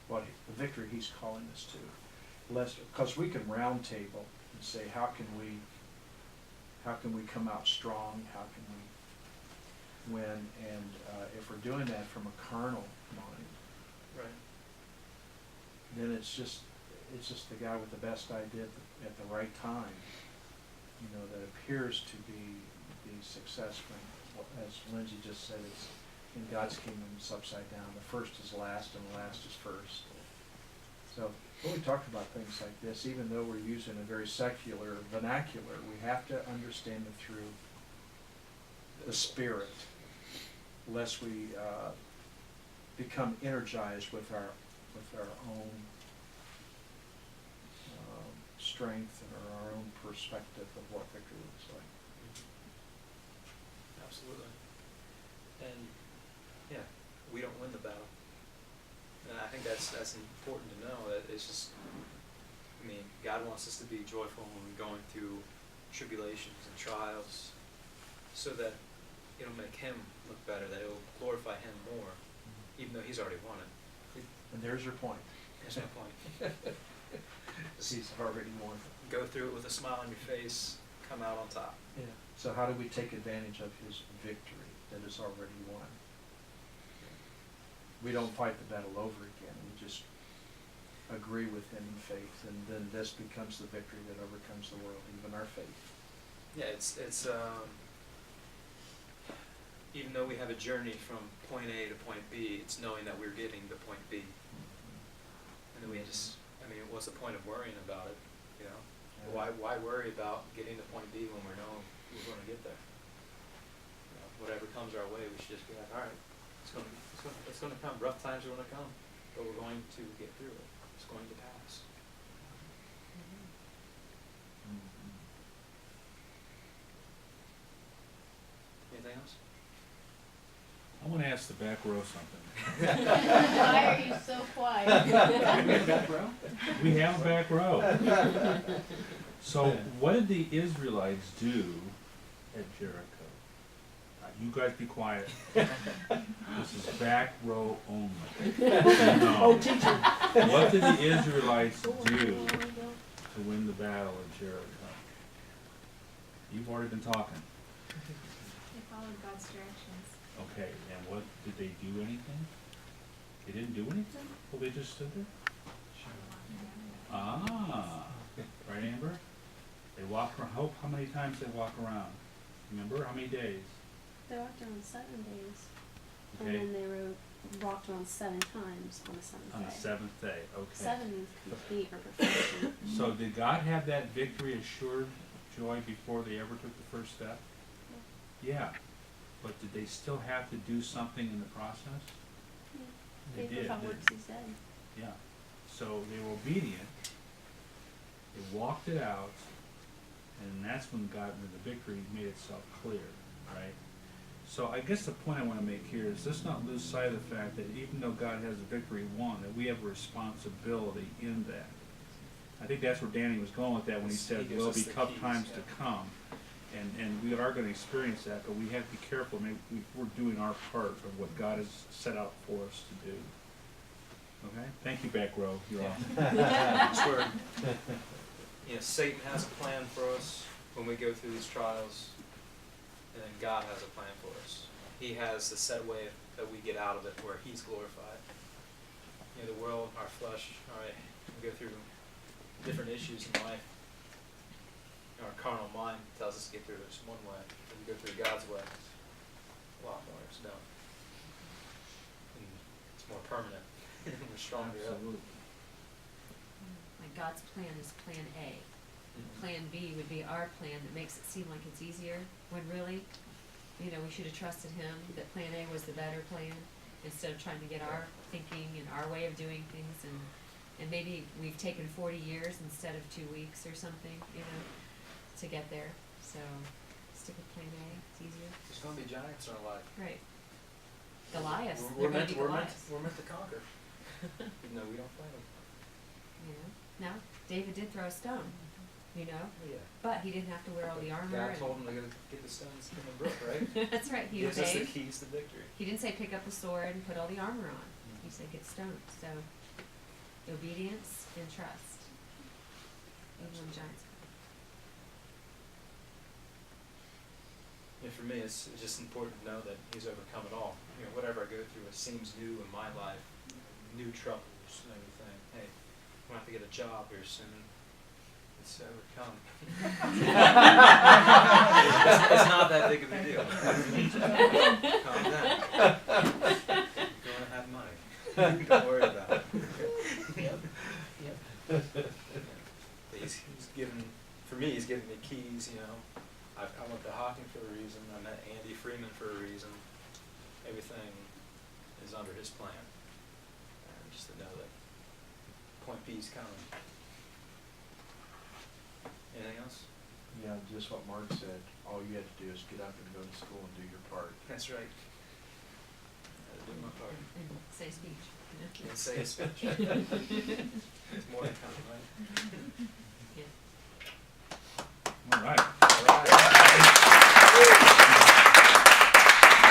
the victory He's calling us to. Because we can round table and say, how can we come out strong? How can we win? And if we're doing that from a carnal mind, Right. then it's just the guy with the best idea at the right time, that appears to be successful. As Lindsay just said, it's in God's kingdom, it's upside down. The first is last, and the last is first. So when we talk about things like this, even though we're using a very secular vernacular, we have to understand it through the Spirit, lest we become energized with our own strength and our own perspective of what victory looks like. Absolutely. And yeah, we don't win the battle. And I think that's important to know, that it's just, God wants us to be joyful when we're going through tribulations and trials, so that it'll make Him look better, that it'll glorify Him more, even though He's already won it. And there's your point. There's no point. He's already won. Go through it with a smile on your face, come out on top. Yeah. So how do we take advantage of His victory that is already won? We don't fight the battle over again. We just agree with Him in faith, and then this becomes the victory that overcomes the world, even our faith. Yeah, it's even though we have a journey from point A to point B, it's knowing that we're getting to point B. And then we just, what's the point of worrying about it? Yeah. Why worry about getting to point B when we know we're going to get there? Whatever comes our way, we should just be like, all right, it's going to come. Rough times are going to come, but we're going to get through it. It's going to pass. Anything else? I want to ask the back row something. Why are you so quiet? We have a back row. So what did the Israelites do at Jericho? You guys be quiet. This is back row only. No. Oh, teacher. What did the Israelites do to win the battle at Jericho? You've already been talking. They followed God's directions. Okay, and what, did they do anything? They didn't do anything? Well, they just stood there? Ah, right, Amber? They walked around, how many times they walk around? Remember, how many days? They walked around 7 days, Okay, and then they walked around 7 times on the 7th on the day. 7th day, okay. 7 means complete or perfection. So did God have that victory assured, Joy, before they ever took the first step? Yeah, but did they still have to do something in the process? Yeah. They Faith did, without didn't works they? is dead. Yeah, so they were obedient, they walked it out, and that's when God, when the victory made itself clear, right? So I guess the point I want to make here is let's not lose sight of the fact that even though God has the victory won, that we have a responsibility in that. I think that's where Danny was going with that when he said there'll be tough times to come, and we are going to experience that, but we have to be careful. Maybe we're doing our part of what God has set out for us to do. Okay? Thank you, back row. You're off. That's where, Satan has a plan for us when we go through these trials, and then God has a plan for us. He has a set way that we get out of it where He's glorified. The world, our flesh, all right, we go through different issues in life. Our carnal mind tells us to get through this one way. If we go through God's way, it's a lot more. It's done. And it's more permanent. We're stronger. Absolutely. Like God's plan is plan A. Plan B would be our plan that makes it seem like it's easier, when really, we should have trusted Him, that plan A was the better plan, instead of trying to get our thinking and our way of doing things, and maybe we've taken 40 years instead of 2 weeks or something, to get there. So stick with plan A, it's easier. There's going to be giants in our life. Right. Goliaths, We're they're going meant, to be we're, meant, Goliaths. we're meant to conquer. Even though we don't fight them. Now, David did throw a stone, Yeah. but he didn't have to wear all the armor. God and told him to get the stones in the brook, right? That's right, he Gives us the obeyed. keys to victory. He didn't say pick up the sword and put all the armor on. He said get stoned. So obedience and trust. Even when giants come. And for me, it's just important to know that he's overcome it all. You know, whatever I go through, it seems new in my life, new troubles and everything. Hey, I'm gonna have to get a job here soon. It's overcome. It's not that big of a deal. Calm down. You're gonna have money. Don't worry about it. But he's given, for me, he's given me keys, you know. I went to Hawking for a reason. I met Andy Freeman for a reason. Everything is under his plan. And just to know that point B is coming. Anything else? Yeah, just what Mark said, all you have to do is get up and go to school and do your part. That's right. I gotta do my part. And say speech. And say a speech.